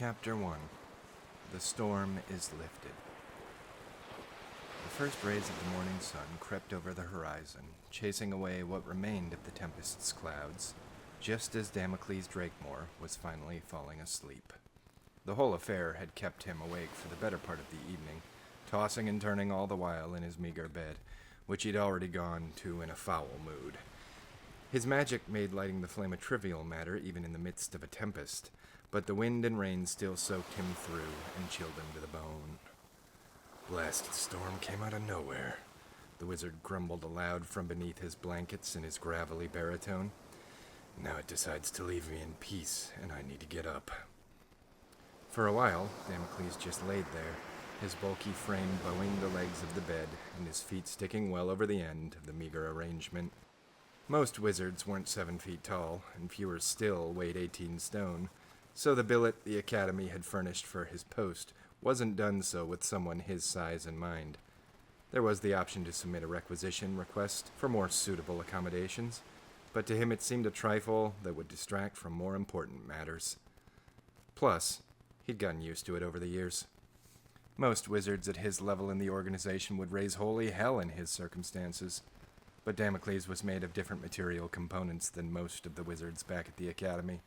Chapter 1. The Storm is Lifted. The first rays of the morning sun crept over the horizon, chasing away what remained of the tempest's clouds, just as Damocles Drakemore was finally falling asleep. The whole affair had kept him awake for the better part of the evening, tossing and turning all the while in his meager bed, which he'd already gone to in a foul mood. His magic made lighting the flame a trivial matter even in the midst of a tempest, but the wind and rain still soaked him through and chilled him to the bone. Blasted storm came out of nowhere, the wizard grumbled aloud from beneath his blankets in his gravelly baritone. Now it decides to leave me in peace, and I need to get up. For a while, Damocles just laid there, his bulky frame bowing the legs of the bed and his feet sticking well over the end of the meager arrangement. Most wizards weren't 7 feet tall, and fewer still weighed 18 stone, so the billet the Academy had furnished for his post wasn't done so with someone his size in mind. There was the option to submit a requisition request for more suitable accommodations, but to him it seemed a trifle that would distract from more important matters. Plus, he'd gotten used to it over the years. Most wizards at his level in the organization would raise holy hell in his circumstances, but Damocles was made of different material components than most of the wizards back at the Academy.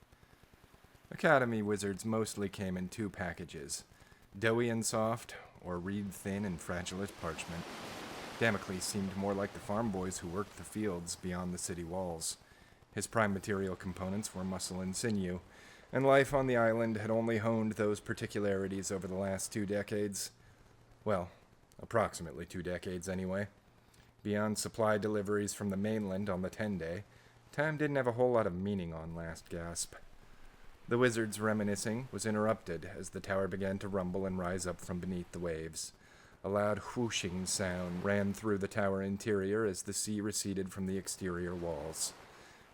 Academy wizards mostly came in 2 packages, doughy and soft, or reed thin and fragile as parchment. Damocles seemed more like the farm boys who worked the fields beyond the city walls. His prime material components were muscle and sinew, and life on the island had only honed those particularities over the last 2 decades. Well, approximately 2 decades anyway. Beyond supply deliveries from the mainland on the 10-day, time didn't have a whole lot of meaning on Last Gasp. The wizard's reminiscing was interrupted as the tower began to rumble and rise up from beneath the waves. A loud whooshing sound ran through the tower interior as the sea receded from the exterior walls.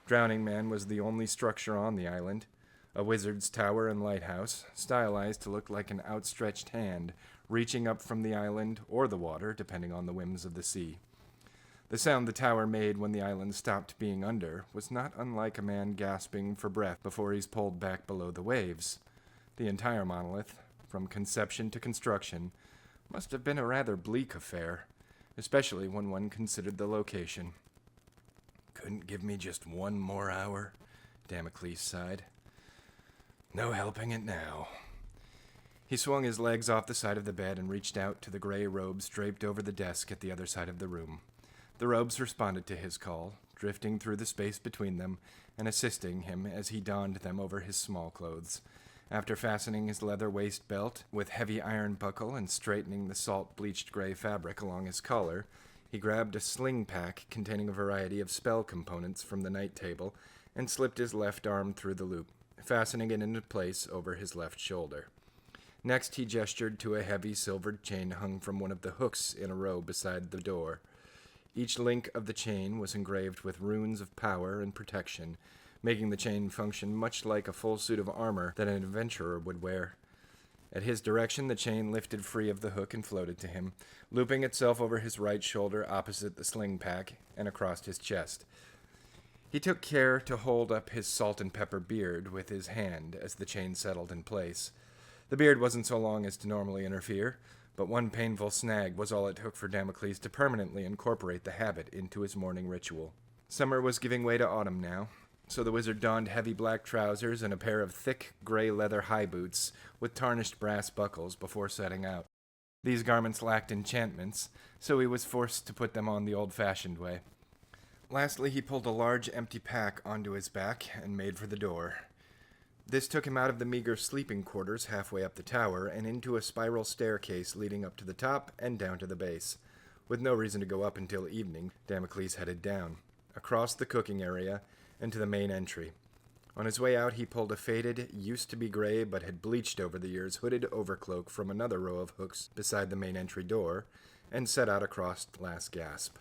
Drowning Man was the only structure on the island, a wizard's tower and lighthouse, stylized to look like an outstretched hand, reaching up from the island or the water, depending on the whims of the sea. The sound the tower made when the island stopped being under was not unlike a man gasping for breath before he's pulled back below the waves. The entire monolith, from conception to construction, must have been a rather bleak affair, especially when one considered the location. Couldn't give me just 1 more hour? Damocles sighed. No helping it now. He swung his legs off the side of the bed and reached out to the gray robes draped over the desk at the other side of the room. The robes responded to his call, drifting through the space between them and assisting him as he donned them over his small clothes. After fastening his leather waist belt with heavy iron buckle and straightening the salt-bleached gray fabric along his collar, he grabbed a sling pack containing a variety of spell components from the night table and slipped his left arm through the loop, fastening it into place over his left shoulder. Next, he gestured to a heavy silvered chain hung from one of the hooks in a row beside the door. Each link of the chain was engraved with runes of power and protection, making the chain function much like a full suit of armor that an adventurer would wear. At his direction, the chain lifted free of the hook and floated to him, looping itself over his right shoulder opposite the sling pack and across his chest. He took care to hold up his salt and pepper beard with his hand as the chain settled in place. The beard wasn't so long as to normally interfere, but one painful snag was all it took for Damocles to permanently incorporate the habit into his morning ritual. Summer was giving way to autumn now, so the wizard donned heavy black trousers and a pair of thick gray leather high boots with tarnished brass buckles before setting out. These garments lacked enchantments, so he was forced to put them on the old-fashioned way. Lastly, he pulled a large empty pack onto his back and made for the door. This took him out of the meager sleeping quarters halfway up the tower and into a spiral staircase leading up to the top and down to the base. With no reason to go up until evening, Damocles headed down, across the cooking area, and to the main entry. On his way out, he pulled a faded, used-to-be-gray but had bleached over the years hooded overcloak from another row of hooks beside the main entry door, and set out across Last Gasp.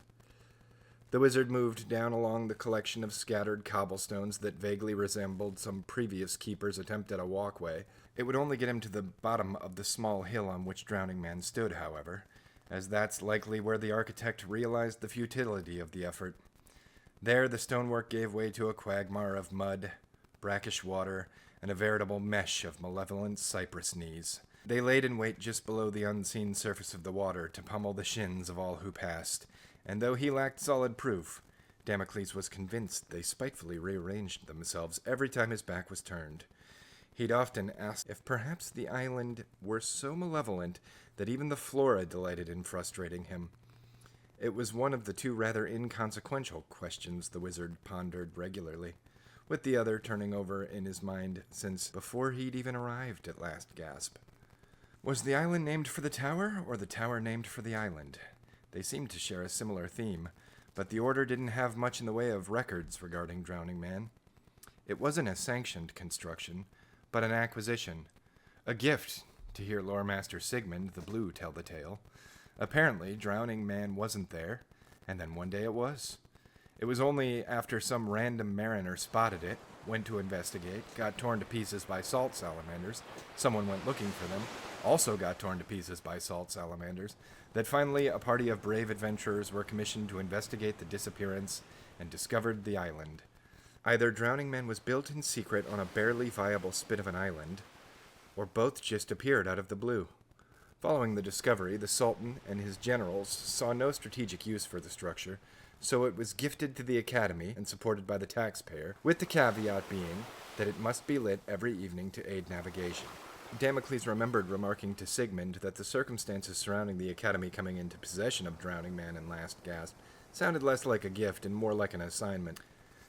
The wizard moved down along the collection of scattered cobblestones that vaguely resembled some previous keeper's attempt at a walkway. It would only get him to the bottom of the small hill on which Drowning Man stood, however, as that's likely where the architect realized the futility of the effort. There the stonework gave way to a quagmire of mud, brackish water, and a veritable mesh of malevolent cypress knees. They laid in wait just below the unseen surface of the water to pummel the shins of all who passed, and though he lacked solid proof, Damocles was convinced they spitefully rearranged themselves every time his back was turned. He'd often asked if perhaps the island were so malevolent that even the flora delighted in frustrating him. It was one of the two rather inconsequential questions the wizard pondered regularly, with the other turning over in his mind since before he'd even arrived at Last Gasp. Was the island named for the tower, or the tower named for the island? They seemed to share a similar theme, but the Order didn't have much in the way of records regarding Drowning Man. It wasn't a sanctioned construction, but an acquisition. A gift, to hear Lore Master Sigmund the Blue tell the tale. Apparently, Drowning Man wasn't there, and then one day it was. It was only after some random mariner spotted it, went to investigate, got torn to pieces by salt salamanders, someone went looking for them, also got torn to pieces by salt salamanders, that finally a party of brave adventurers were commissioned to investigate the disappearance and discovered the island. Either Drowning Man was built in secret on a barely viable spit of an island, or both just appeared out of the blue. Following the discovery, the Sultan and his generals saw no strategic use for the structure, so it was gifted to the Academy and supported by the taxpayer, with the caveat being that it must be lit every evening to aid navigation. Damocles remembered remarking to Sigmund that the circumstances surrounding the Academy coming into possession of Drowning Man and Last Gasp sounded less like a gift and more like an assignment.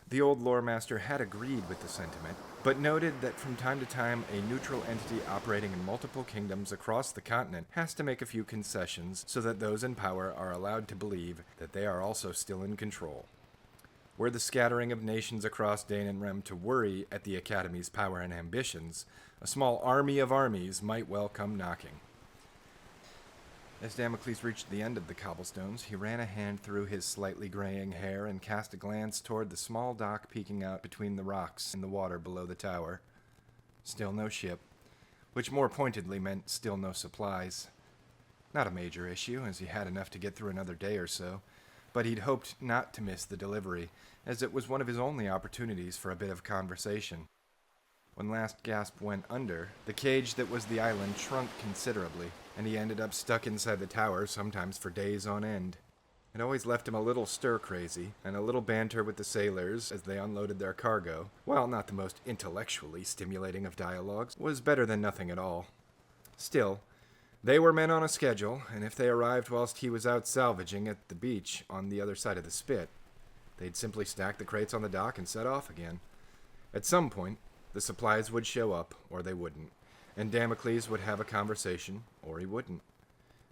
The old lore master had agreed with the sentiment, but noted that from time to time a neutral entity operating in multiple kingdoms across the continent has to make a few concessions so that those in power are allowed to believe that they are also still in control. Were the scattering of nations across Dane and Rem to worry at the Academy's power and ambitions, a small army of armies might well come knocking. As Damocles reached the end of the cobblestones, he ran a hand through his slightly graying hair and cast a glance toward the small dock peeking out between the rocks in the water below the tower. Still no ship, which more pointedly meant still no supplies. Not a major issue, as he had enough to get through another day or so, but he'd hoped not to miss the delivery, as it was one of his only opportunities for a bit of conversation. When Last Gasp went under, the cage that was the island shrunk considerably, and he ended up stuck inside the tower, sometimes for days on end. It always left him a little stir-crazy, and a little banter with the sailors as they unloaded their cargo, while not the most intellectually stimulating of dialogues, was better than nothing at all. Still, they were men on a schedule, and if they arrived whilst he was out salvaging at the beach on the other side of the spit, they'd simply stack the crates on the dock and set off again. At some point, the supplies would show up, or they wouldn't, and Damocles would have a conversation, or he wouldn't.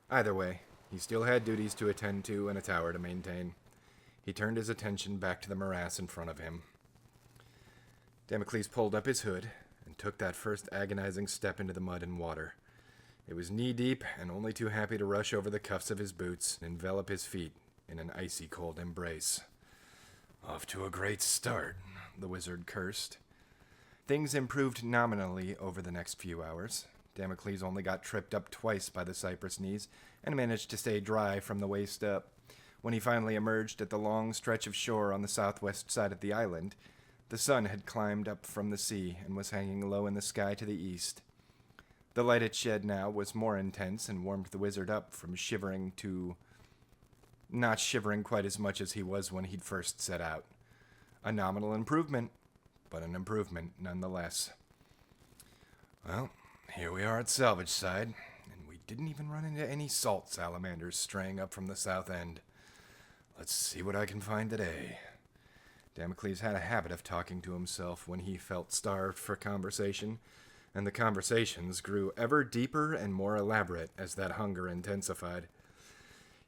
Either way, he still had duties to attend to and a tower to maintain. He turned his attention back to the morass in front of him. Damocles pulled up his hood and took that first agonizing step into the mud and water. It was knee-deep and only too happy to rush over the cuffs of his boots and envelop his feet in an icy cold embrace. "Off to a great start," the wizard cursed. Things improved nominally over the next few hours. Damocles only got tripped up twice by the cypress knees and managed to stay dry from the waist up. When he finally emerged at the long stretch of shore on the southwest side of the island, the sun had climbed up from the sea and was hanging low in the sky to the east. The light it shed now was more intense and warmed the wizard up from shivering to not shivering quite as much as he was when he'd first set out. A nominal improvement, but an improvement nonetheless. Well, here we are at salvage side, and we didn't even run into any salt salamanders straying up from the south end. Let's see what I can find today. Damocles had a habit of talking to himself when he felt starved for conversation, and the conversations grew ever deeper and more elaborate as that hunger intensified.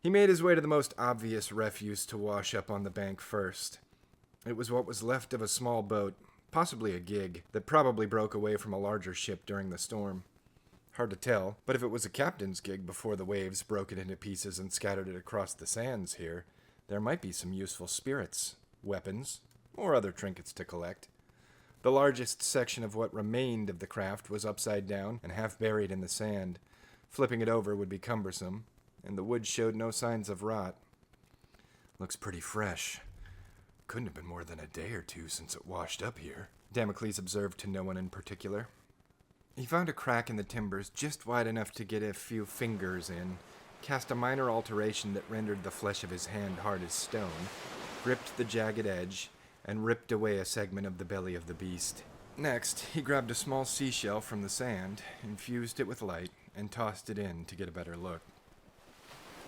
He made his way to the most obvious refuse to wash up on the bank first. It was what was left of a small boat, possibly a gig, that probably broke away from a larger ship during the storm. Hard to tell, but if it was a captain's gig before the waves broke it into pieces and scattered it across the sands here, there might be some useful spirits, weapons, or other trinkets to collect. The largest section of what remained of the craft was upside down and half buried in the sand. Flipping it over would be cumbersome, and the wood showed no signs of rot. Looks pretty fresh. Couldn't have been more than a day or two since it washed up here, Damocles observed to no one in particular. He found a crack in the timbers just wide enough to get a few fingers in, cast a minor alteration that rendered the flesh of his hand hard as stone, gripped the jagged edge, and ripped away a segment of the belly of the beast. Next, he grabbed a small seashell from the sand, infused it with light, and tossed it in to get a better look.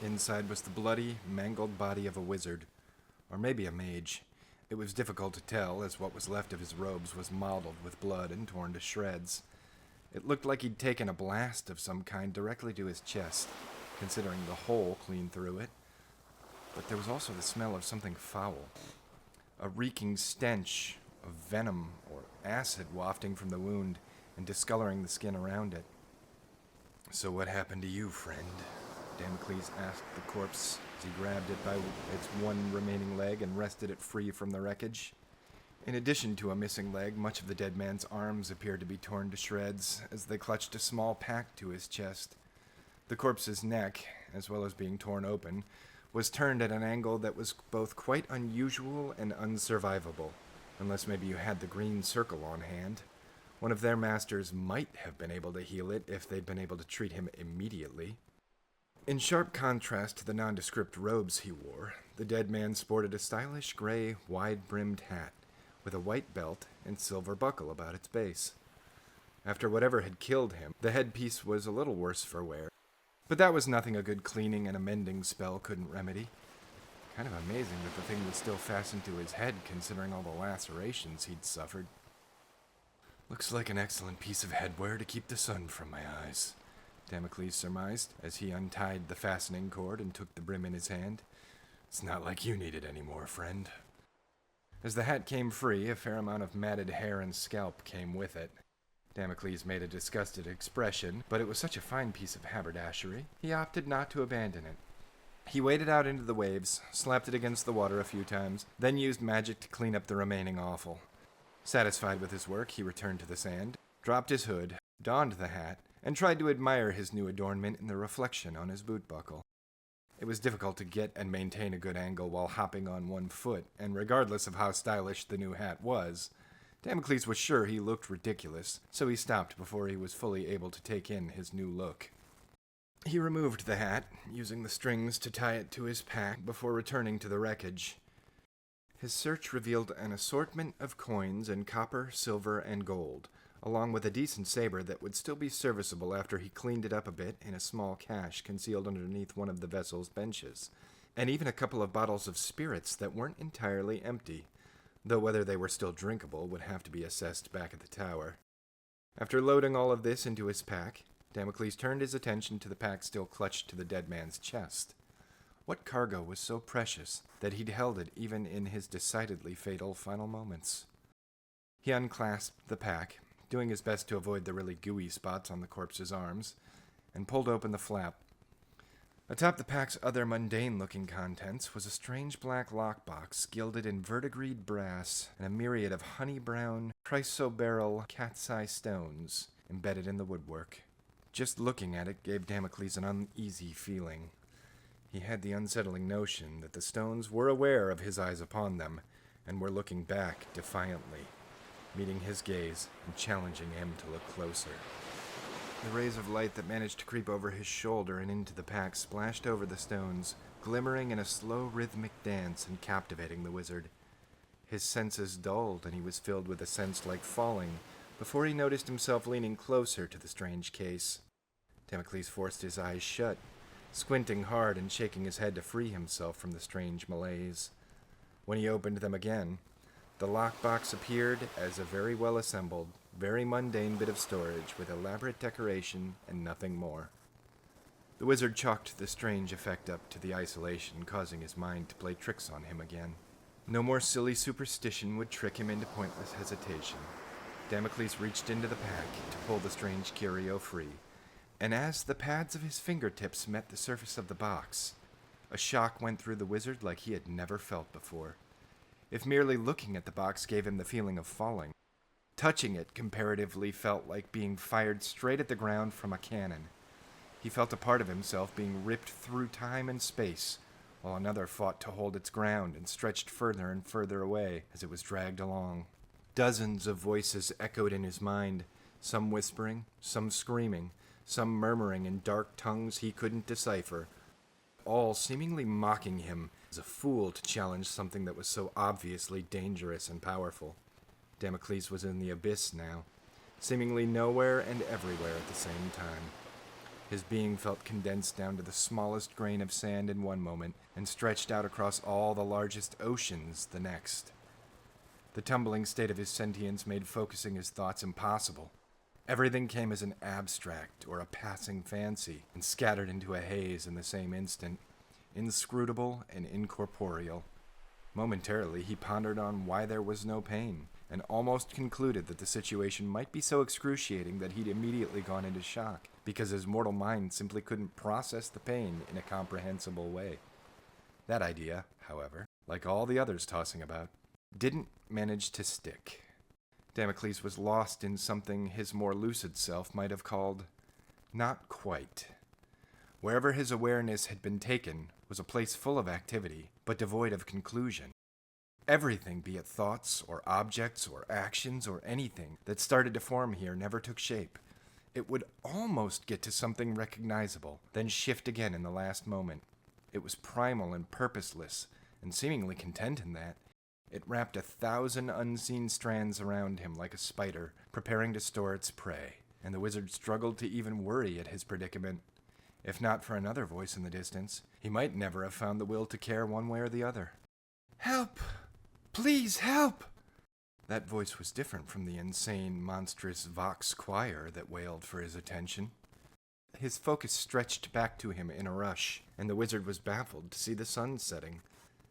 Inside was the bloody, mangled body of a wizard, or maybe a mage. It was difficult to tell, as what was left of his robes was mottled with blood and torn to shreds. It looked like he'd taken a blast of some kind directly to his chest, considering the hole clean through it. But there was also the smell of something foul. A reeking stench of venom or acid wafting from the wound and discoloring the skin around it. "So what happened to you, friend?" Damocles asked the corpse as he grabbed it by its one remaining leg and wrested it free from the wreckage. In addition to a missing leg, much of the dead man's arms appeared to be torn to shreds as they clutched a small pack to his chest. The corpse's neck, as well as being torn open, was turned at an angle that was both quite unusual and unsurvivable, unless maybe you had the green circle on hand. One of their masters might have been able to heal it if they'd been able to treat him immediately. In sharp contrast to the nondescript robes he wore, the dead man sported a stylish gray, wide-brimmed hat, with a white belt and silver buckle about its base. After whatever had killed him, the headpiece was a little worse for wear, but that was nothing a good cleaning and amending spell couldn't remedy. Kind of amazing that the thing was still fastened to his head, considering all the lacerations he'd suffered. "Looks like an excellent piece of headwear to keep the sun from my eyes," Damocles surmised, as he untied the fastening cord and took the brim in his hand. "It's not like you need it anymore, friend." As the hat came free, a fair amount of matted hair and scalp came with it. Damocles made a disgusted expression, but it was such a fine piece of haberdashery, he opted not to abandon it. He waded out into the waves, slapped it against the water a few times, then used magic to clean up the remaining offal. Satisfied with his work, he returned to the sand, dropped his hood, donned the hat, and tried to admire his new adornment in the reflection on his boot buckle. It was difficult to get and maintain a good angle while hopping on one foot, and regardless of how stylish the new hat was, Damocles was sure he looked ridiculous, so he stopped before he was fully able to take in his new look. He removed the hat, using the strings to tie it to his pack before returning to the wreckage. His search revealed an assortment of coins in copper, silver, and gold, along with a decent saber that would still be serviceable after he cleaned it up a bit in a small cache concealed underneath one of the vessel's benches, and even a couple of bottles of spirits that weren't entirely empty, though whether they were still drinkable would have to be assessed back at the tower. After loading all of this into his pack, Damocles turned his attention to the pack still clutched to the dead man's chest. What cargo was so precious that he'd held it even in his decidedly fatal final moments? He unclasped the pack, doing his best to avoid the really gooey spots on the corpse's arms, and pulled open the flap. Atop the pack's other mundane-looking contents was a strange black lockbox gilded in verdigreed brass and a myriad of honey-brown chrysoberyl cat's-eye stones embedded in the woodwork. Just looking at it gave Damocles an uneasy feeling. He had the unsettling notion that the stones were aware of his eyes upon them and were looking back defiantly, meeting his gaze and challenging him to look closer. The rays of light that managed to creep over his shoulder and into the pack splashed over the stones, glimmering in a slow rhythmic dance and captivating the wizard. His senses dulled, and he was filled with a sense like falling before he noticed himself leaning closer to the strange case. Damocles forced his eyes shut, squinting hard and shaking his head to free himself from the strange malaise. When he opened them again, the lockbox appeared as a very well-assembled, very mundane bit of storage with elaborate decoration and nothing more. The wizard chalked the strange effect up to the isolation, causing his mind to play tricks on him again. No more silly superstition would trick him into pointless hesitation. Damocles reached into the pack to pull the strange curio free, and as the pads of his fingertips met the surface of the box, a shock went through the wizard like he had never felt before. If merely looking at the box gave him the feeling of falling, touching it comparatively felt like being fired straight at the ground from a cannon. He felt a part of himself being ripped through time and space, while another fought to hold its ground and stretched further and further away as it was dragged along. Dozens of voices echoed in his mind, some whispering, some screaming, some murmuring in dark tongues he couldn't decipher, all seemingly mocking him as a fool to challenge something that was so obviously dangerous and powerful. Damocles was in the abyss now, seemingly nowhere and everywhere at the same time. His being felt condensed down to the smallest grain of sand in one moment and stretched out across all the largest oceans the next. The tumbling state of his sentience made focusing his thoughts impossible. Everything came as an abstract or a passing fancy and scattered into a haze in the same instant, inscrutable and incorporeal. Momentarily, he pondered on why there was no pain, and almost concluded that the situation might be so excruciating that he'd immediately gone into shock, because his mortal mind simply couldn't process the pain in a comprehensible way. That idea, however, like all the others tossing about, didn't manage to stick. Damocles was lost in something his more lucid self might have called not quite. Wherever his awareness had been taken was a place full of activity, but devoid of conclusion. Everything, be it thoughts or objects or actions or anything that started to form here, never took shape. It would almost get to something recognizable, then shift again in the last moment. It was primal and purposeless, and seemingly content in that. It wrapped 1,000 unseen strands around him like a spider, preparing to store its prey, and the wizard struggled to even worry at his predicament. If not for another voice in the distance, he might never have found the will to care one way or the other. "Help! Please help!" That voice was different from the insane, monstrous vox choir that wailed for his attention. His focus stretched back to him in a rush, and the wizard was baffled to see the sun setting.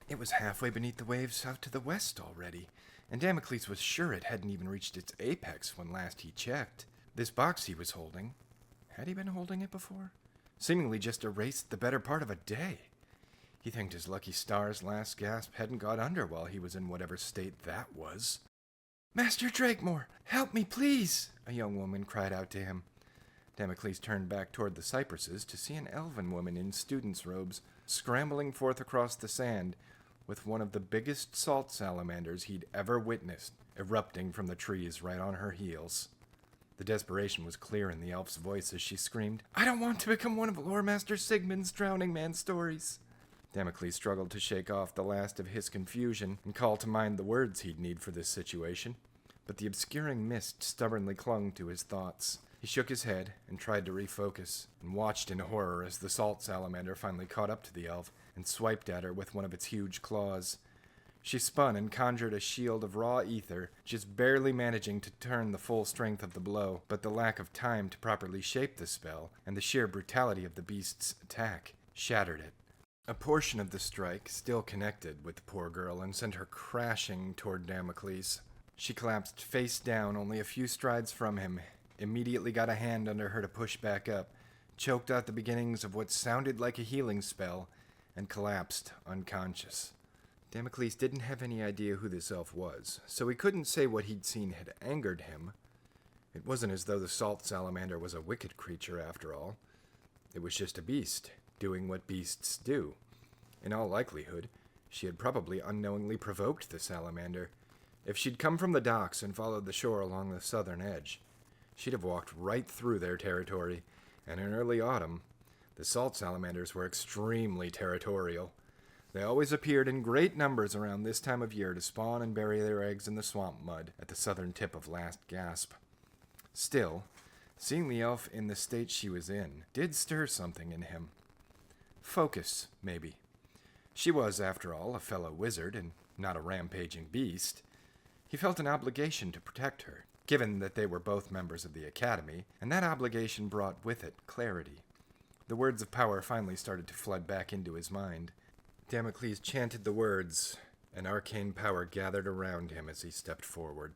It was halfway beneath the waves out to the west already, and Damocles was sure it hadn't even reached its apex when last he checked. This box he was holding, had he been holding it before? Seemingly just erased the better part of a day. He thanked his lucky stars last gasp hadn't got under while he was in whatever state that was. "Master Drakemore, help me, please!" a young woman cried out to him. Damocles turned back toward the cypresses to see an elven woman in student's robes scrambling forth across the sand, with one of the biggest salt salamanders he'd ever witnessed erupting from the trees right on her heels. The desperation was clear in the elf's voice as she screamed, "I don't want to become one of Lore Master Sigmund's drowning man stories." Damocles struggled to shake off the last of his confusion and call to mind the words he'd need for this situation, but the obscuring mist stubbornly clung to his thoughts. He shook his head and tried to refocus, and watched in horror as the salt salamander finally caught up to the elf and swiped at her with one of its huge claws. She spun and conjured a shield of raw ether, just barely managing to turn the full strength of the blow, but the lack of time to properly shape the spell, and the sheer brutality of the beast's attack, shattered it. A portion of the strike still connected with the poor girl and sent her crashing toward Damocles. She collapsed face down only a few strides from him, immediately got a hand under her to push back up, choked out the beginnings of what sounded like a healing spell, and collapsed unconscious. Damocles didn't have any idea who this elf was, so he couldn't say what he'd seen had angered him. It wasn't as though the salt salamander was a wicked creature after all. It was just a beast, doing what beasts do. In all likelihood, she had probably unknowingly provoked the salamander. If she'd come from the docks and followed the shore along the southern edge, she'd have walked right through their territory, and in early autumn, the salt salamanders were extremely territorial. They always appeared in great numbers around this time of year to spawn and bury their eggs in the swamp mud at the southern tip of Last Gasp. Still, seeing the elf in the state she was in did stir something in him. Focus, maybe. She was, after all, a fellow wizard and not a rampaging beast. He felt an obligation to protect her, given that they were both members of the Academy, and that obligation brought with it clarity. The words of power finally started to flood back into his mind. Damocles chanted the words, and arcane power gathered around him as he stepped forward.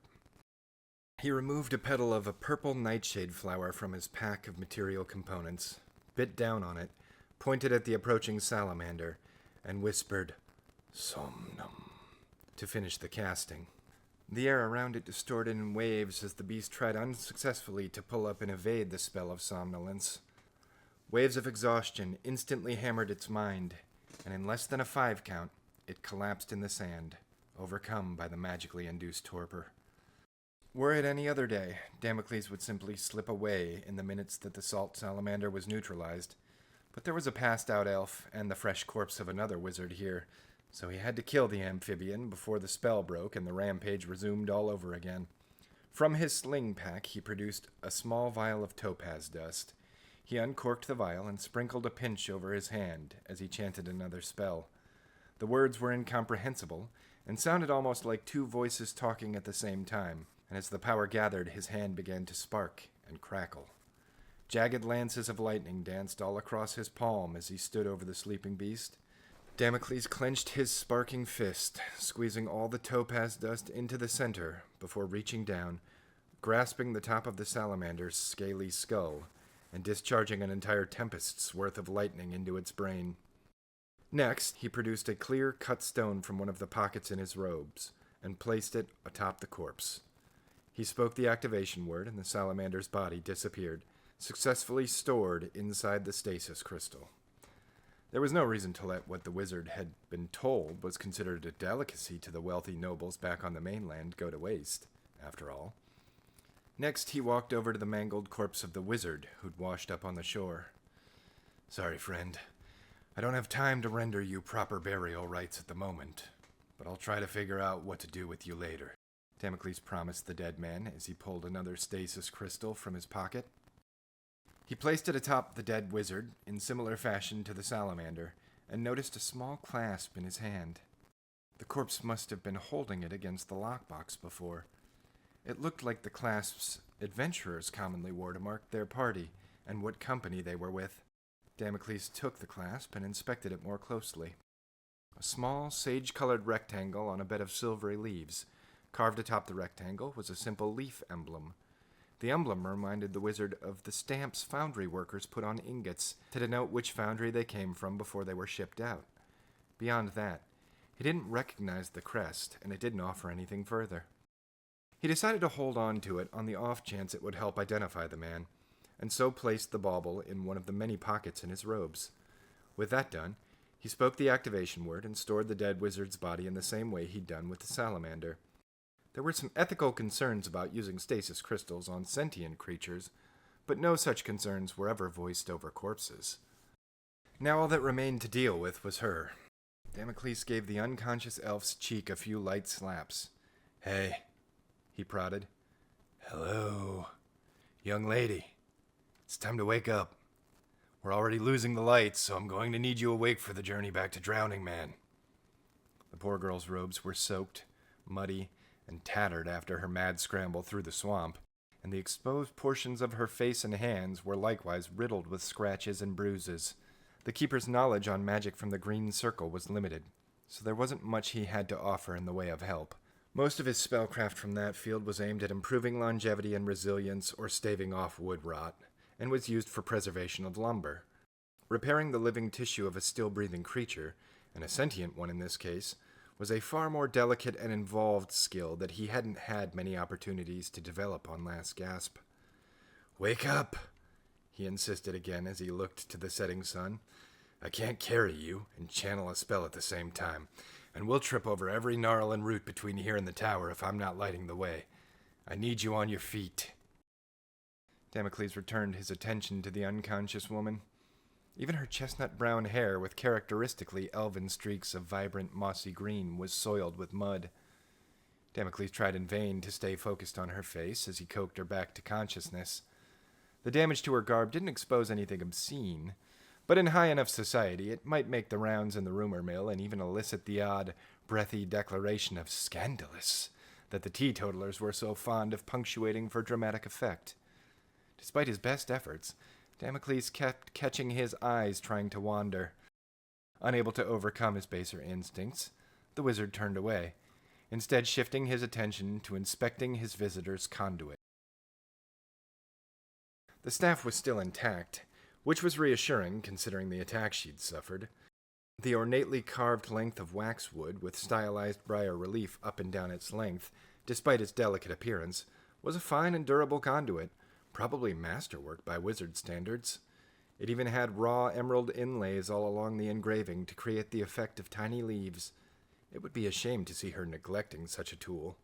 He removed a petal of a purple nightshade flower from his pack of material components, bit down on it, pointed at the approaching salamander, and whispered, "Somnum," to finish the casting. The air around it distorted in waves as the beast tried unsuccessfully to pull up and evade the spell of somnolence. Waves of exhaustion instantly hammered its mind. and in less than a 5 count, it collapsed in the sand, overcome by the magically induced torpor. Were it any other day, Damocles would simply slip away in the minutes that the salt salamander was neutralized, but there was a passed-out elf and the fresh corpse of another wizard here, so he had to kill the amphibian before the spell broke and the rampage resumed all over again. From his sling pack, he produced a small vial of topaz dust. He uncorked the vial and sprinkled a pinch over his hand as he chanted another spell. The words were incomprehensible and sounded almost like two voices talking at the same time, and as the power gathered, his hand began to spark and crackle. Jagged lances of lightning danced all across his palm as he stood over the sleeping beast. Damocles clenched his sparking fist, squeezing all the topaz dust into the center before reaching down, grasping the top of the salamander's scaly skull, and discharging an entire tempest's worth of lightning into its brain. Next, he produced a clear cut stone from one of the pockets in his robes, and placed it atop the corpse. He spoke the activation word, and the salamander's body disappeared, successfully stored inside the stasis crystal. There was no reason to let what the wizard had been told was considered a delicacy to the wealthy nobles back on the mainland go to waste, after all. Next, he walked over to the mangled corpse of the wizard who'd washed up on the shore. "Sorry, friend. I don't have time to render you proper burial rites at the moment, but I'll try to figure out what to do with you later," Damocles promised the dead man as he pulled another stasis crystal from his pocket. He placed it atop the dead wizard in similar fashion to the salamander, and noticed a small clasp in his hand. The corpse must have been holding it against the lockbox before. It looked like the clasps adventurers commonly wore to mark their party and what company they were with. Damocles took the clasp and inspected it more closely. A small, sage-colored rectangle on a bed of silvery leaves. Carved atop the rectangle was a simple leaf emblem. The emblem reminded the wizard of the stamps foundry workers put on ingots to denote which foundry they came from before they were shipped out. Beyond that, he didn't recognize the crest, and it didn't offer anything further. He decided to hold on to it on the off chance it would help identify the man, and so placed the bauble in one of the many pockets in his robes. With that done, he spoke the activation word and stored the dead wizard's body in the same way he'd done with the salamander. There were some ethical concerns about using stasis crystals on sentient creatures, but no such concerns were ever voiced over corpses. Now all that remained to deal with was her. Damocles gave the unconscious elf's cheek a few light slaps. "Hey," he prodded. "Hello, young lady. It's time to wake up. We're already losing the lights, so I'm going to need you awake for the journey back to Drowning Man." The poor girl's robes were soaked, muddy, and tattered after her mad scramble through the swamp, and the exposed portions of her face and hands were likewise riddled with scratches and bruises. The keeper's knowledge on magic from the Green Circle was limited, so there wasn't much he had to offer in the way of help. Most of his spellcraft from that field was aimed at improving longevity and resilience or staving off wood rot, and was used for preservation of lumber. Repairing the living tissue of a still-breathing creature, and a sentient one in this case, was a far more delicate and involved skill that he hadn't had many opportunities to develop on Last Gasp. "Wake up," he insisted again as he looked to the setting sun. "I can't carry you and channel a spell at the same time, and we'll trip over every gnarl and root between here and the tower if I'm not lighting the way. I need you on your feet." Damocles returned his attention to the unconscious woman. Even her chestnut-brown hair with characteristically elven streaks of vibrant mossy green was soiled with mud. Damocles tried in vain to stay focused on her face as he coaxed her back to consciousness. The damage to her garb didn't expose anything obscene, but in high enough society it might make the rounds in the rumor mill and even elicit the odd, breathy declaration of "scandalous" that the teetotalers were so fond of punctuating for dramatic effect. Despite his best efforts, Damocles kept catching his eyes trying to wander. Unable to overcome his baser instincts, the wizard turned away, instead shifting his attention to inspecting his visitor's conduit. The staff was still intact, which was reassuring considering the attack she'd suffered. The ornately carved length of waxwood with stylized briar relief up and down its length, despite its delicate appearance, was a fine and durable conduit, probably masterwork by wizard standards. It even had raw emerald inlays all along the engraving to create the effect of tiny leaves. It would be a shame to see her neglecting such a tool.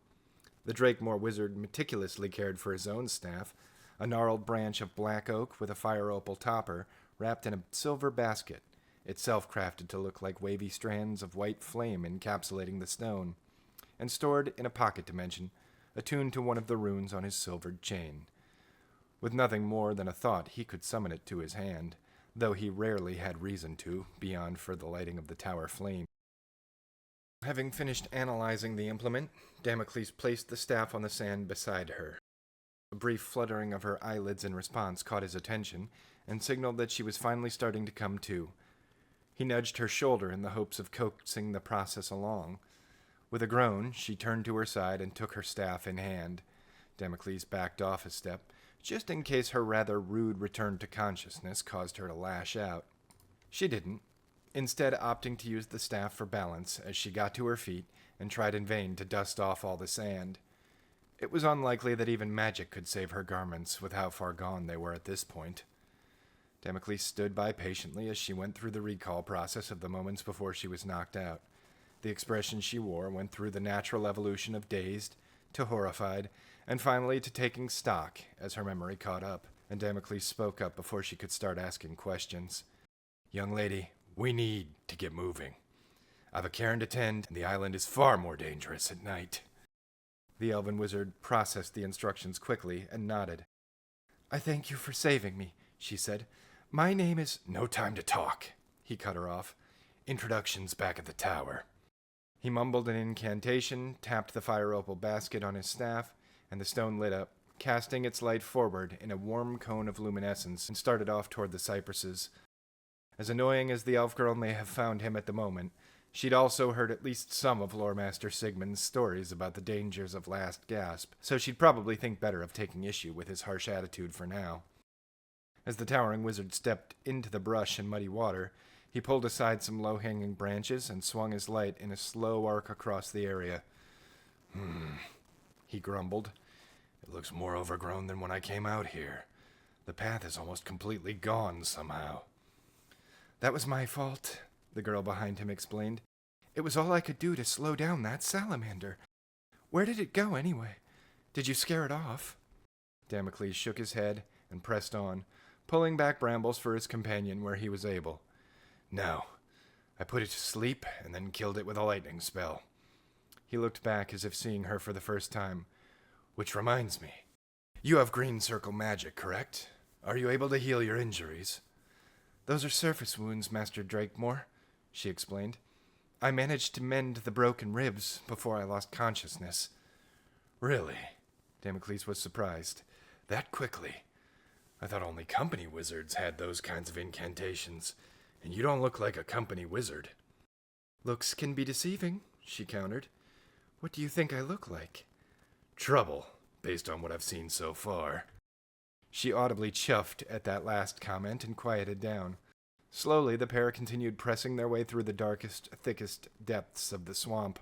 The Drakemore wizard meticulously cared for his own staff, a gnarled branch of black oak with a fire opal topper wrapped in a silver basket, itself crafted to look like wavy strands of white flame encapsulating the stone, and stored in a pocket dimension, attuned to one of the runes on his silvered chain. With nothing more than a thought, he could summon it to his hand, though he rarely had reason to, beyond for the lighting of the tower flame. Having finished analyzing the implement, Damocles placed the staff on the sand beside her. A brief fluttering of her eyelids in response caught his attention, and signaled that she was finally starting to come to. He nudged her shoulder in the hopes of coaxing the process along. With a groan, she turned to her side and took her staff in hand. Damocles backed off a step, just in case her rather rude return to consciousness caused her to lash out. She didn't, instead opting to use the staff for balance as she got to her feet and tried in vain to dust off all the sand. It was unlikely that even magic could save her garments with how far gone they were at this point. Damocles stood by patiently as she went through the recall process of the moments before she was knocked out. The expression she wore went through the natural evolution of dazed to horrified, and finally to taking stock as her memory caught up, and Damocles spoke up before she could start asking questions. "Young lady, we need to get moving. I've a Cairn to tend, and the island is far more dangerous at night." The elven wizard processed the instructions quickly and nodded. "I thank you for saving me," she said. "My name is—" "No time to talk," he cut her off. "Introductions back at the tower." He mumbled an incantation, tapped the fire opal basket on his staff, and the stone lit up, casting its light forward in a warm cone of luminescence, and started off toward the cypresses. As annoying as the elf girl may have found him at the moment, she'd also heard at least some of Lore Master Sigmund's stories about the dangers of Last Gasp, so she'd probably think better of taking issue with his harsh attitude for now. As the towering wizard stepped into the brush and muddy water, he pulled aside some low-hanging branches and swung his light in a slow arc across the area. He grumbled. "It looks more overgrown than when I came out here. The path is almost completely gone somehow." "That was my fault," the girl behind him explained. "It was all I could do to slow down that salamander. Where did it go, anyway? Did you scare it off?" Damocles shook his head and pressed on, pulling back brambles for his companion where he was able. "No. I put it to sleep and then killed it with a lightning spell." He looked back as if seeing her for the first time. "Which reminds me. You have green circle magic, correct? Are you able to heal your injuries?" "Those are surface wounds, Master Drakemore," she explained. "I managed to mend the broken ribs before I lost consciousness." "Really?" Damocles was surprised. "That quickly? I thought only company wizards had those kinds of incantations, and you don't look like a company wizard." "Looks can be deceiving," she countered. "What do you think I look like?" "Trouble, based on what I've seen so far." She audibly chuffed at that last comment and quieted down. Slowly, the pair continued pressing their way through the darkest, thickest depths of the swamp.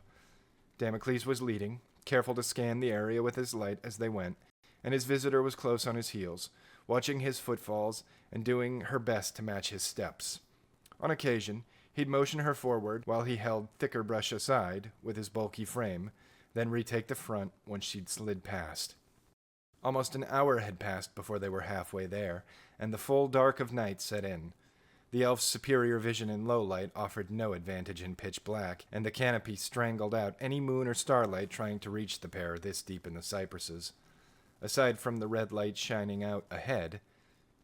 Damocles was leading, careful to scan the area with his light as they went, and his visitor was close on his heels, watching his footfalls and doing her best to match his steps. On occasion, he'd motion her forward while he held thicker brush aside with his bulky frame, then retake the front once she'd slid past. Almost an hour had passed before they were halfway there, and the full dark of night set in. The elf's superior vision in low light offered no advantage in pitch black, and the canopy strangled out any moon or starlight trying to reach the pair this deep in the cypresses. Aside from the red light shining out ahead,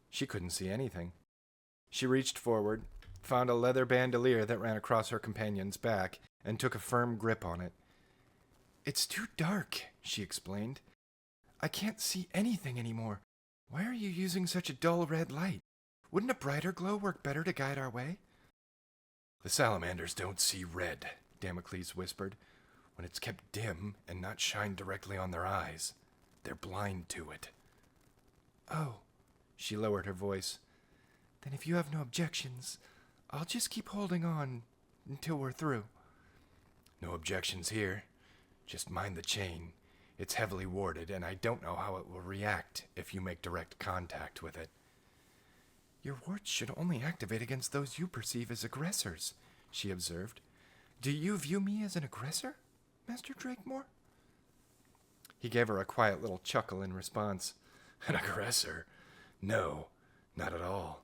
she couldn't see anything. She reached forward, found a leather bandolier that ran across her companion's back, and took a firm grip on it. "It's too dark," she explained. "I can't see anything anymore. Why are you using such a dull red light? Wouldn't a brighter glow work better to guide our way?" "The salamanders don't see red," Damocles whispered. "When it's kept dim and not shined directly on their eyes, they're blind to it." "Oh," she lowered her voice. "Then if you have no objections, I'll just keep holding on until we're through." "No objections here. Just mind the chain. It's heavily warded, and I don't know how it will react if you make direct contact with it." Your wards should only activate against those you perceive as aggressors, she observed. Do you view me as an aggressor, Master Drakemore? He gave her a quiet little chuckle in response. An aggressor? No, not at all.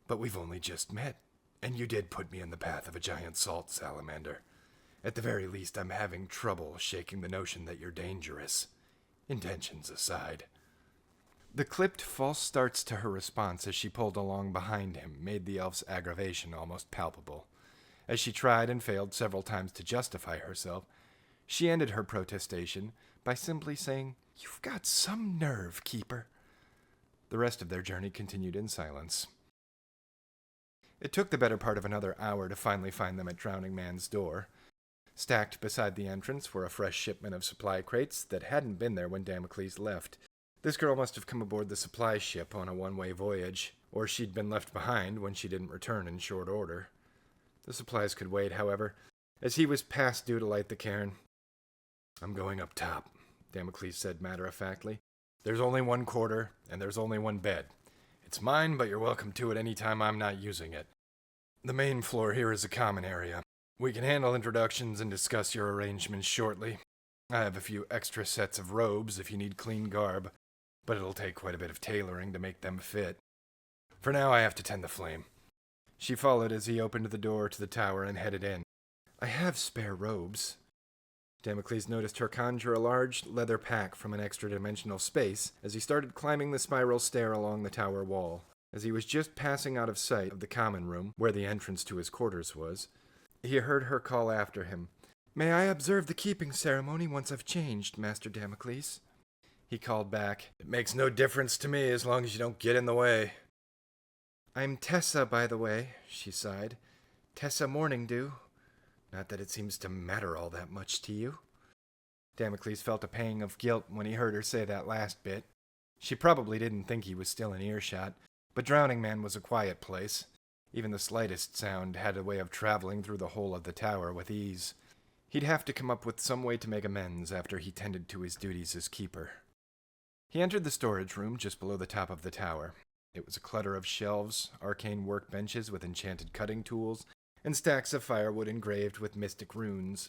But we've only just met, and you did put me in the path of a giant salt salamander. At the very least, I'm having trouble shaking the notion that you're dangerous. Intentions aside. The clipped false starts to her response as she pulled along behind him made the elf's aggravation almost palpable. As she tried and failed several times to justify herself, she ended her protestation by simply saying, You've got some nerve, Keeper. The rest of their journey continued in silence. It took the better part of another hour to finally find them at Drowning Man's door. Stacked beside the entrance were a fresh shipment of supply crates that hadn't been there when Damocles left. This girl must have come aboard the supply ship on a one-way voyage, or she'd been left behind when she didn't return in short order. The supplies could wait, however, as he was past due to light the cairn. I'm going up top, Damocles said matter-of-factly. There's only one quarter, and there's only one bed. It's mine, but you're welcome to it any time I'm not using it. The main floor here is a common area. We can handle introductions and discuss your arrangements shortly. I have a few extra sets of robes if you need clean garb, but it'll take quite a bit of tailoring to make them fit. For now, I have to tend the flame. She followed as he opened the door to the tower and headed in. I have spare robes. Damocles noticed her conjure a large leather pack from an extra-dimensional space as he started climbing the spiral stair along the tower wall. As he was just passing out of sight of the common room, where the entrance to his quarters was, he heard her call after him. May I observe the keeping ceremony once I've changed, Master Damocles? He called back, It makes no difference to me as long as you don't get in the way. I'm Tessa, by the way, she sighed. Tessa Morningdew. Not that it seems to matter all that much to you. Damocles felt a pang of guilt when he heard her say that last bit. She probably didn't think he was still in earshot, but Drowning Man was a quiet place. Even the slightest sound had a way of traveling through the whole of the tower with ease. He'd have to come up with some way to make amends after he tended to his duties as keeper. He entered the storage room just below the top of the tower. It was a clutter of shelves, arcane workbenches with enchanted cutting tools, and stacks of firewood engraved with mystic runes.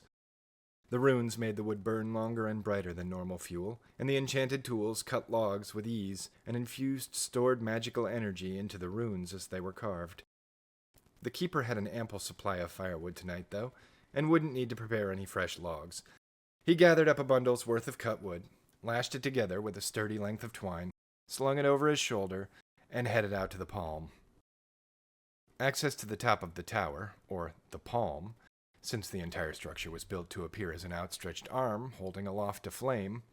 The runes made the wood burn longer and brighter than normal fuel, and the enchanted tools cut logs with ease and infused stored magical energy into the runes as they were carved. The keeper had an ample supply of firewood tonight, though, and wouldn't need to prepare any fresh logs. He gathered up a bundle's worth of cut wood, lashed it together with a sturdy length of twine, slung it over his shoulder, and headed out to the palm. Access to the top of the tower, or the palm, since the entire structure was built to appear as an outstretched arm holding aloft a flame,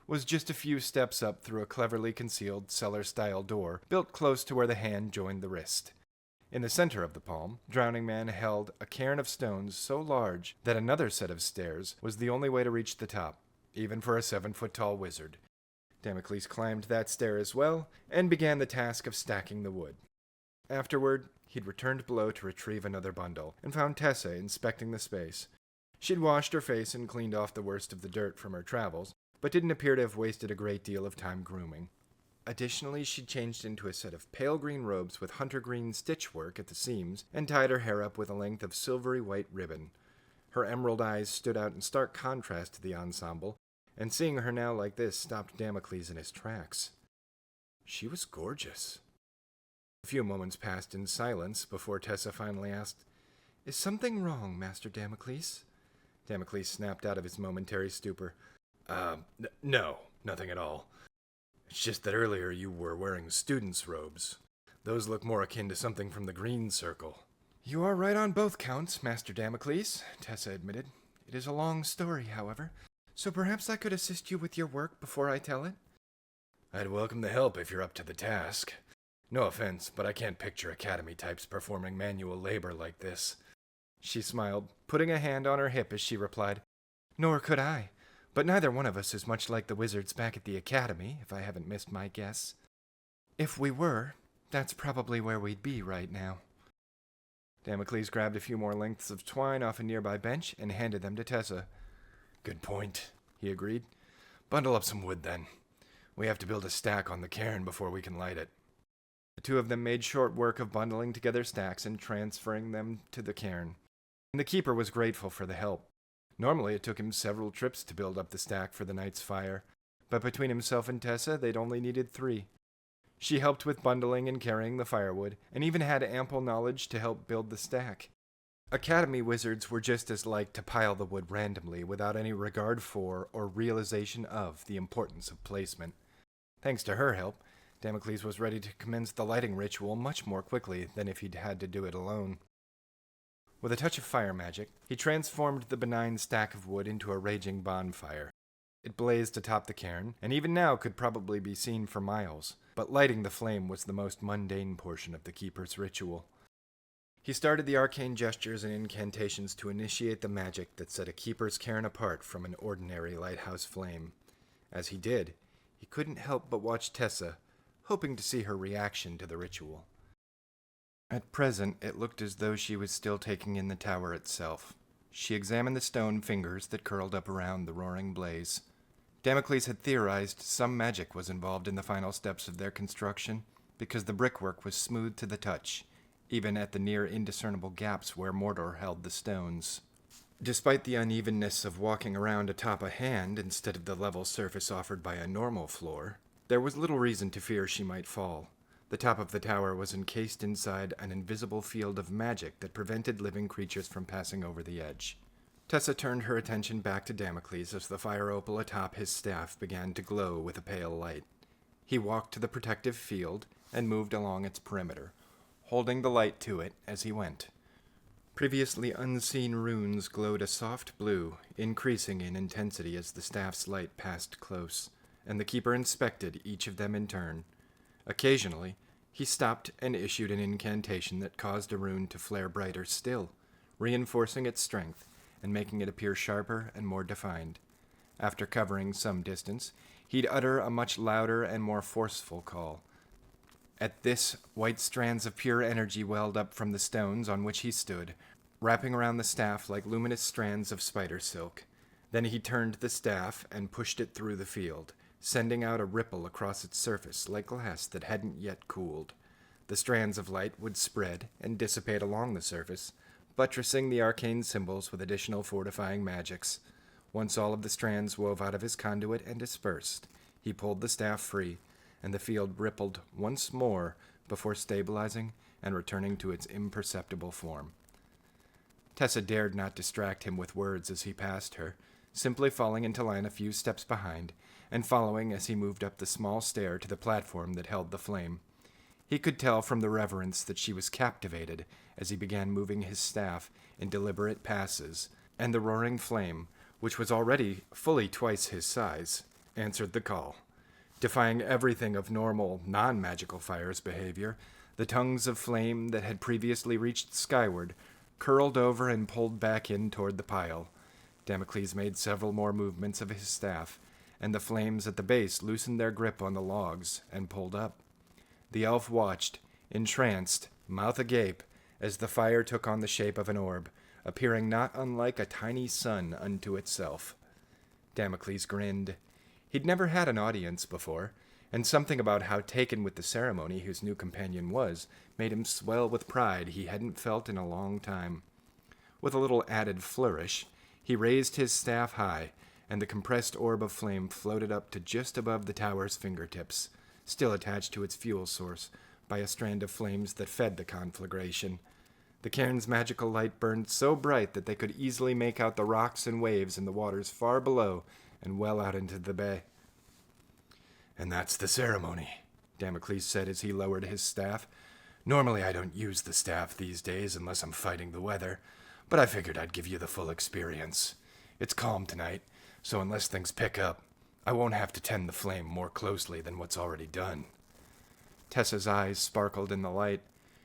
was just a few steps up through a cleverly concealed cellar-style door built close to where the hand joined the wrist. In the center of the palm, Drowning Man held a cairn of stones so large that another set of stairs was the only way to reach the top, even for a 7-foot-tall wizard. Damocles climbed that stair as well, and began the task of stacking the wood. Afterward, he'd returned below to retrieve another bundle, and found Tessa inspecting the space. She'd washed her face and cleaned off the worst of the dirt from her travels, but didn't appear to have wasted a great deal of time grooming. Additionally, she'd changed into a set of pale green robes with hunter green stitchwork at the seams, and tied her hair up with a length of silvery white ribbon. Her emerald eyes stood out in stark contrast to the ensemble, and seeing her now like this stopped Damocles in his tracks. She was gorgeous. A few moments passed in silence before Tessa finally asked, Is something wrong, Master Damocles? Damocles snapped out of his momentary stupor. No, nothing at all. It's just that earlier you were wearing student's robes. Those look more akin to something from the Green Circle. You are right on both counts, Master Damocles, Tessa admitted. It is a long story, however, so perhaps I could assist you with your work before I tell it? I'd welcome the help if you're up to the task. No offense, but I can't picture academy types performing manual labor like this. She smiled, putting a hand on her hip as she replied, Nor could I, but neither one of us is much like the wizards back at the academy, if I haven't missed my guess. If we were, that's probably where we'd be right now. Damocles grabbed a few more lengths of twine off a nearby bench and handed them to Tessa. Good point, he agreed. Bundle up some wood, then. We have to build a stack on the cairn before we can light it. The two of them made short work of bundling together stacks and transferring them to the cairn, and the keeper was grateful for the help. Normally it took him several trips to build up the stack for the night's fire, but between himself and Tessa, they'd only needed 3. She helped with bundling and carrying the firewood, and even had ample knowledge to help build the stack. Academy wizards were just as like to pile the wood randomly without any regard for or realization of the importance of placement. Thanks to her help, Damocles was ready to commence the lighting ritual much more quickly than if he'd had to do it alone. With a touch of fire magic, he transformed the benign stack of wood into a raging bonfire. It blazed atop the cairn, and even now could probably be seen for miles, but lighting the flame was the most mundane portion of the keeper's ritual. He started the arcane gestures and incantations to initiate the magic that set a keeper's cairn apart from an ordinary lighthouse flame. As he did, he couldn't help but watch Tessa, hoping to see her reaction to the ritual. At present, it looked as though she was still taking in the tower itself. She examined the stone fingers that curled up around the roaring blaze. Damocles had theorized some magic was involved in the final steps of their construction, because the brickwork was smooth to the touch, even at the near indiscernible gaps where mortar held the stones. Despite the unevenness of walking around atop a hand instead of the level surface offered by a normal floor, there was little reason to fear she might fall. The top of the tower was encased inside an invisible field of magic that prevented living creatures from passing over the edge. Tessa turned her attention back to Damocles as the fire opal atop his staff began to glow with a pale light. He walked to the protective field and moved along its perimeter, holding the light to it as he went. Previously unseen runes glowed a soft blue, increasing in intensity as the staff's light passed close, and the keeper inspected each of them in turn. Occasionally, he stopped and issued an incantation that caused a rune to flare brighter still, reinforcing its strength and making it appear sharper and more defined. After covering some distance, he'd utter a much louder and more forceful call. At this, white strands of pure energy welled up from the stones on which he stood, wrapping around the staff like luminous strands of spider silk. Then he turned the staff and pushed it through the field, sending out a ripple across its surface like glass that hadn't yet cooled. The strands of light would spread and dissipate along the surface, buttressing the arcane symbols with additional fortifying magics. Once all of the strands wove out of his conduit and dispersed, he pulled the staff free, and the field rippled once more before stabilizing and returning to its imperceptible form. Tessa dared not distract him with words as he passed her, simply falling into line a few steps behind, and following as he moved up the small stair to the platform that held the flame. He could tell from the reverence that she was captivated as he began moving his staff in deliberate passes, and the roaring flame, which was already fully twice his size, answered the call. Defying everything of normal, non-magical fire's behavior, the tongues of flame that had previously reached skyward curled over and pulled back in toward the pile. Damocles made several more movements of his staff, and the flames at the base loosened their grip on the logs and pulled up. The elf watched, entranced, mouth agape, as the fire took on the shape of an orb, appearing not unlike a tiny sun unto itself. Damocles grinned. He'd never had an audience before, and something about how taken with the ceremony his new companion was made him swell with pride he hadn't felt in a long time. With a little added flourish, he raised his staff high, and the compressed orb of flame floated up to just above the tower's fingertips, still attached to its fuel source by a strand of flames that fed the conflagration. The cairn's magical light burned so bright that they could easily make out the rocks and waves in the waters far below and well out into the bay. "And that's the ceremony," Damocles said as he lowered his staff. "Normally I don't use the staff these days unless I'm fighting the weather, but I figured I'd give you the full experience. It's calm tonight, so unless things pick up, I won't have to tend the flame more closely than what's already done." Tessa's eyes sparkled in the light.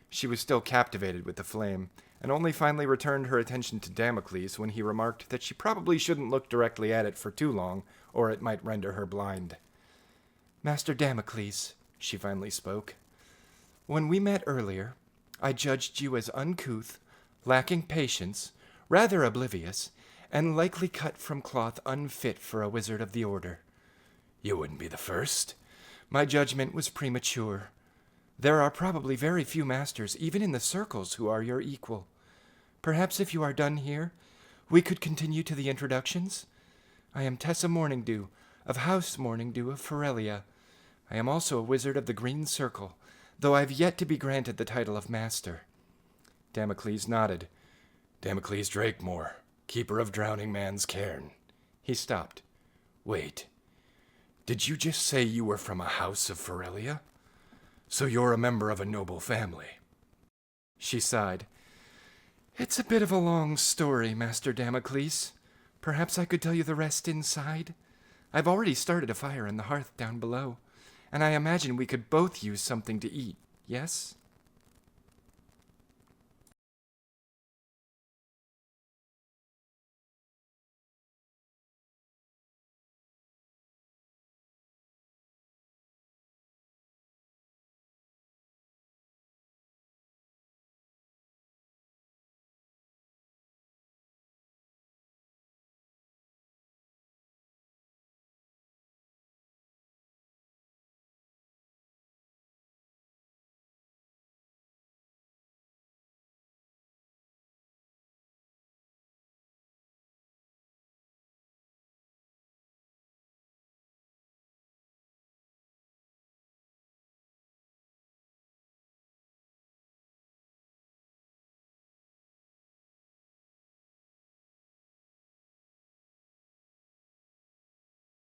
She was still captivated with the flame, and only finally returned her attention to Damocles when he remarked that she probably shouldn't look directly at it for too long, or it might render her blind. "Master Damocles," she finally spoke, "when we met earlier, I judged you as uncouth, lacking patience, rather oblivious, and likely cut from cloth unfit for a wizard of the order. You wouldn't be the first. My judgment was premature. There are probably very few masters, even in the circles, who are your equal. Perhaps if you are done here, we could continue to the introductions. I am Tessa Morningdew, of House Morningdew of Ferelia. I am also a wizard of the Green Circle, though I've yet to be granted the title of master. Damocles nodded. Damocles Drakemore, keeper of Drowning Man's Cairn. He stopped. Wait, did you just say you were from a house of Ferelia? So you're a member of a noble family. She sighed. It's a bit of a long story, Master Damocles. Perhaps I could tell you the rest inside. I've already started a fire in the hearth down below, and I imagine we could both use something to eat, yes?